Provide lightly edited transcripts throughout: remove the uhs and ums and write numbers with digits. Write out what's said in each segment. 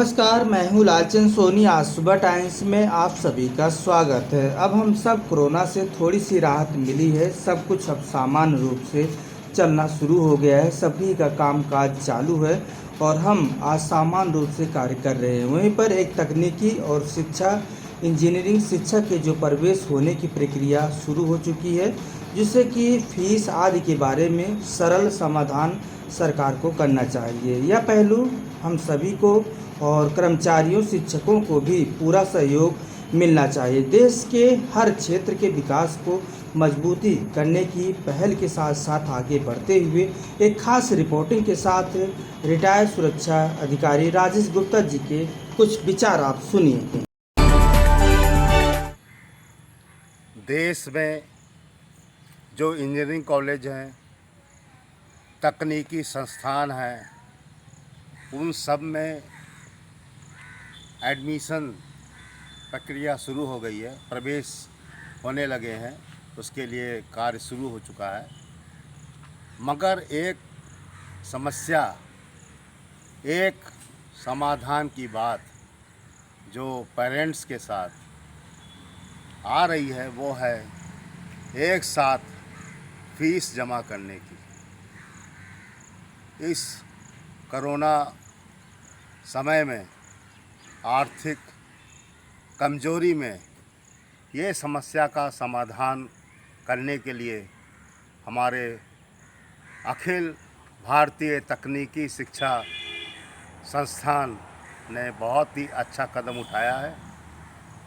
नमस्कार, मैं हूँ लालचंद सोनी। आज सुबह टाइम्स में आप सभी का स्वागत है। अब हम सब कोरोना से थोड़ी सी राहत मिली है। सब कुछ अब सामान्य रूप से चलना शुरू हो गया है। सभी का कामकाज चालू है और हम आज सामान्य रूप से कार्य कर रहे हैं। वहीं पर एक तकनीकी और शिक्षा इंजीनियरिंग शिक्षा के जो प्रवेश होने की प्रक्रिया शुरू हो चुकी है, जिससे कि फीस आदि के बारे में सरल समाधान सरकार को करना चाहिए। यह पहलू हम सभी को और कर्मचारियों शिक्षकों को भी पूरा सहयोग मिलना चाहिए। देश के हर क्षेत्र के विकास को मजबूती करने की पहल के साथ साथ आगे बढ़ते हुए एक खास रिपोर्टिंग के साथ रिटायर्ड सुरक्षा अधिकारी राजेश गुप्ता जी के कुछ विचार आप सुनिए। देश में जो इंजीनियरिंग कॉलेज हैं, तकनीकी संस्थान हैं, उन सब में एडमिशन प्रक्रिया शुरू हो गई है। प्रवेश होने लगे हैं, उसके लिए कार्य शुरू हो चुका है। मगर एक समस्या, एक समाधान की बात जो पेरेंट्स के साथ आ रही है, वो है एक साथ फीस जमा करने की। इस कोरोना समय में आर्थिक कमजोरी में ये समस्या का समाधान करने के लिए हमारे अखिल भारतीय तकनीकी शिक्षा संस्थान ने बहुत ही अच्छा कदम उठाया है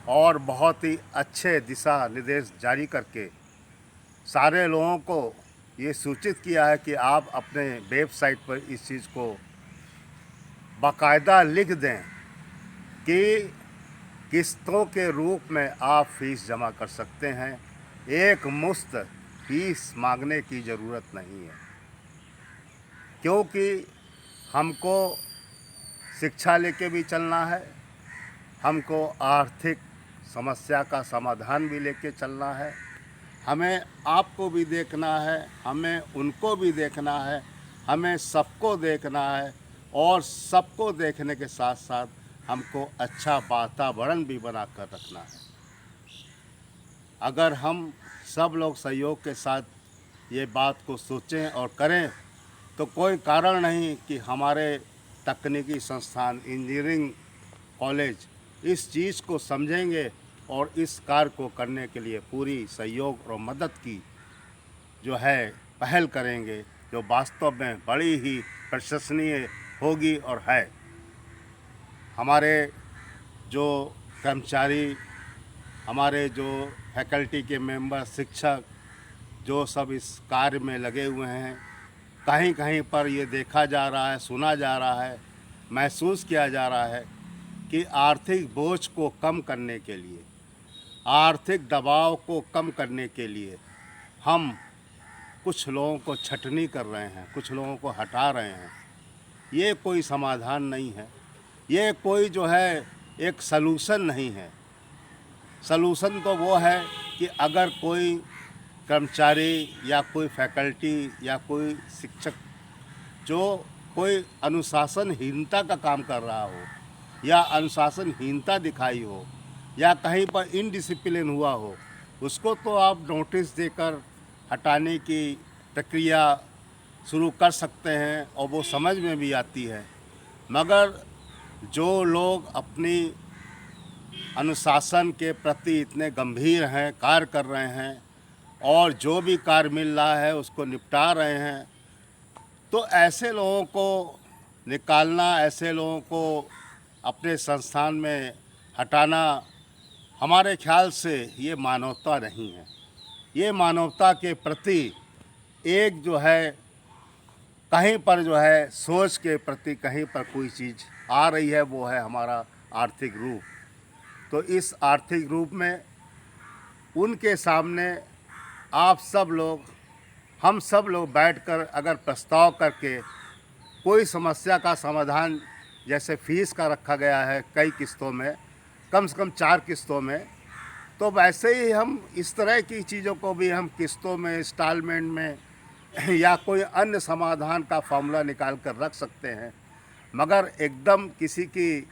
और बहुत ही अच्छे दिशा निर्देश जारी करके सारे लोगों को ये सूचित किया है कि आप अपने वेबसाइट पर इस चीज़ को बाकायदा लिख दें कि किस्तों के रूप में आप फीस जमा कर सकते हैं। एक मुश्त फीस मांगने की ज़रूरत नहीं है, क्योंकि हमको शिक्षा लेके भी चलना है, हमको आर्थिक समस्या का समाधान भी लेके चलना है। हमें आपको भी देखना है, हमें उनको भी देखना है, हमें सबको देखना है और सबको देखने के साथ साथ हमको अच्छा वातावरण भी बना कर रखना है। अगर हम सब लोग सहयोग के साथ ये बात को सोचें और करें तो कोई कारण नहीं कि हमारे तकनीकी संस्थान, इंजीनियरिंग कॉलेज इस चीज़ को समझेंगे और इस कार्य को करने के लिए पूरी सहयोग और मदद की जो है पहल करेंगे, जो वास्तव में बड़ी ही प्रशंसनीय होगी और है। हमारे जो कर्मचारी, हमारे जो फैकल्टी के मेंबर, शिक्षक जो सब इस कार्य में लगे हुए हैं, कहीं कहीं पर ये देखा जा रहा है, सुना जा रहा है, महसूस किया जा रहा है कि आर्थिक बोझ को कम करने के लिए, आर्थिक दबाव को कम करने के लिए हम कुछ लोगों को छटनी कर रहे हैं, कुछ लोगों को हटा रहे हैं। ये कोई समाधान नहीं है, ये कोई जो है एक सलूशन नहीं है। सलूशन तो वो है कि अगर कोई कर्मचारी या कोई फैकल्टी या कोई शिक्षक जो कोई अनुशासनहीनता का काम कर रहा हो या अनुशासनहीनता दिखाई हो या कहीं पर इनडिसिप्लिन हुआ हो, उसको तो आप नोटिस देकर हटाने की प्रक्रिया शुरू कर सकते हैं और वो समझ में भी आती है। मगर जो लोग अपनी अनुशासन के प्रति इतने गंभीर हैं, कार्य कर रहे हैं और जो भी कार्य मिल रहा है उसको निपटा रहे हैं, तो ऐसे लोगों को निकालना, ऐसे लोगों को अपने संस्थान में हटाना हमारे ख्याल से ये मानवता नहीं है। ये मानवता के प्रति एक जो है कहीं पर जो है सोच के प्रति कहीं पर कोई चीज़ आ रही है, वो है हमारा आर्थिक रूप। तो इस आर्थिक रूप में उनके सामने आप सब लोग, हम सब लोग बैठकर अगर प्रस्ताव करके कोई समस्या का समाधान, जैसे फीस का रखा गया है कई किस्तों में, कम से कम 4 किस्तों में, तो वैसे ही हम इस तरह की चीज़ों को भी हम किस्तों में, इंस्टॉलमेंट में या कोई अन्य समाधान का फॉर्मूला निकाल कर रख सकते हैं। मगर एकदम किसी की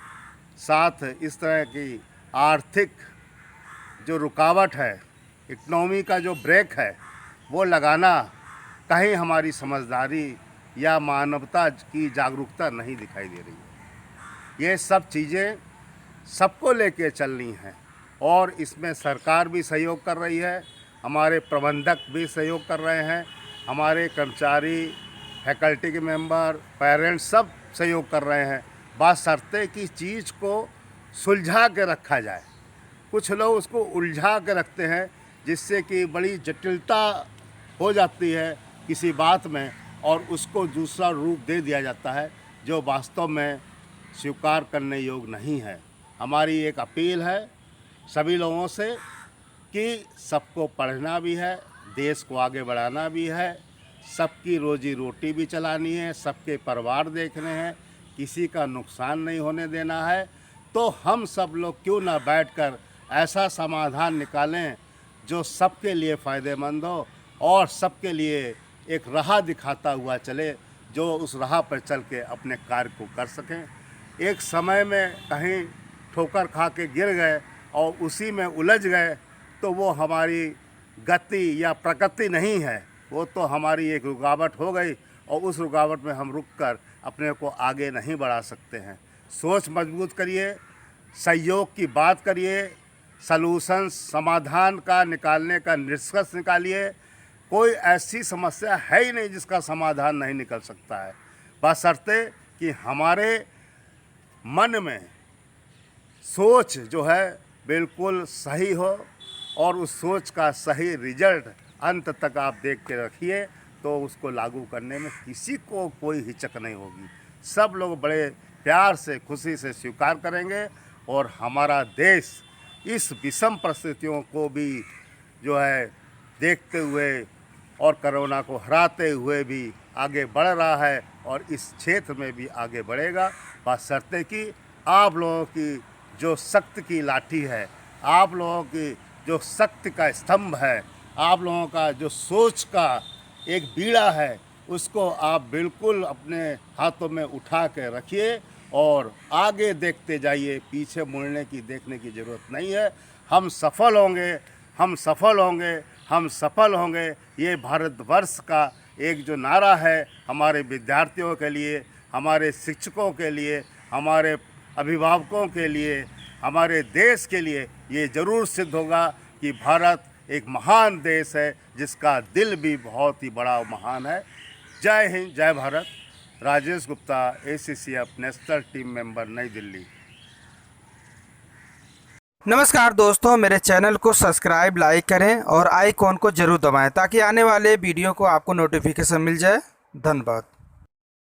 साथ इस तरह की आर्थिक जो रुकावट है, इकनॉमी का जो ब्रेक है, वो लगाना कहीं हमारी समझदारी या मानवता की जागरूकता नहीं दिखाई दे रही है। ये सब चीज़ें सबको लेके चलनी हैं और इसमें सरकार भी सहयोग कर रही है, हमारे प्रबंधक भी सहयोग कर रहे हैं, हमारे कर्मचारी, फैकल्टी के मेंबर, पेरेंट्स सब सहयोग कर रहे हैं। बशर्ते कि चीज़ को सुलझा के रखा जाए। कुछ लोग उसको उलझा के रखते हैं, जिससे कि बड़ी जटिलता हो जाती है किसी बात में और उसको दूसरा रूप दे दिया जाता है जो वास्तव में स्वीकार करने योग्य नहीं है। हमारी एक अपील है सभी लोगों से कि सबको पढ़ना भी है, देश को आगे बढ़ाना भी है, सबकी रोजी रोटी भी चलानी है, सबके परिवार देखने हैं, किसी का नुकसान नहीं होने देना है। तो हम सब लोग क्यों ना बैठकर ऐसा समाधान निकालें जो सबके लिए फ़ायदेमंद हो और सबके लिए एक राह दिखाता हुआ चले, जो उस राह पर चल के अपने कार्य को कर सकें। एक समय में कहीं ठोकर खा के गिर गए और उसी में उलझ गए तो वो हमारी गति या प्रकृति नहीं है, वो तो हमारी एक रुकावट हो गई और उस रुकावट में हम रुककर अपने को आगे नहीं बढ़ा सकते हैं। सोच मजबूत करिए, सहयोग की बात करिए, सलूशन समाधान का निकालने का निष्कर्ष निकालिए। कोई ऐसी समस्या है ही नहीं जिसका समाधान नहीं निकल सकता है, बशर्ते कि हमारे मन में सोच जो है बिल्कुल सही हो और उस सोच का सही रिजल्ट अंत तक आप देख के रखिए तो उसको लागू करने में किसी को कोई हिचक नहीं होगी। सब लोग बड़े प्यार से, खुशी से स्वीकार करेंगे और हमारा देश इस विषम परिस्थितियों को भी जो है देखते हुए और कोरोना को हराते हुए भी आगे बढ़ रहा है और इस क्षेत्र में भी आगे बढ़ेगा, बशर्ते कि आप लोगों की जो शक्ति की लाठी है, आप लोगों की जो शक्ति का स्तंभ है, आप लोगों का जो सोच का एक बीड़ा है, उसको आप बिल्कुल अपने हाथों में उठा के रखिए और आगे देखते जाइए। पीछे मुड़ने की, देखने की ज़रूरत नहीं है। हम सफल होंगे, हम सफल होंगे, हम सफल होंगे। ये भारतवर्ष का एक जो नारा है हमारे विद्यार्थियों के लिए, हमारे शिक्षकों के लिए, हमारे अभिभावकों के लिए, हमारे देश के लिए ये ज़रूर सिद्ध होगा कि भारत एक महान देश है जिसका दिल भी बहुत ही बड़ा महान है। जय हिंद, जय Bharat. Rajesh Gupta, ACCF national team member, नई दिल्ली। नमस्कार दोस्तों, मेरे चैनल को सब्सक्राइब, लाइक करें और आइकॉन को जरूर दबाएं ताकि आने वाले वीडियो को आपको नोटिफिकेशन मिल जाए। धन्यवाद।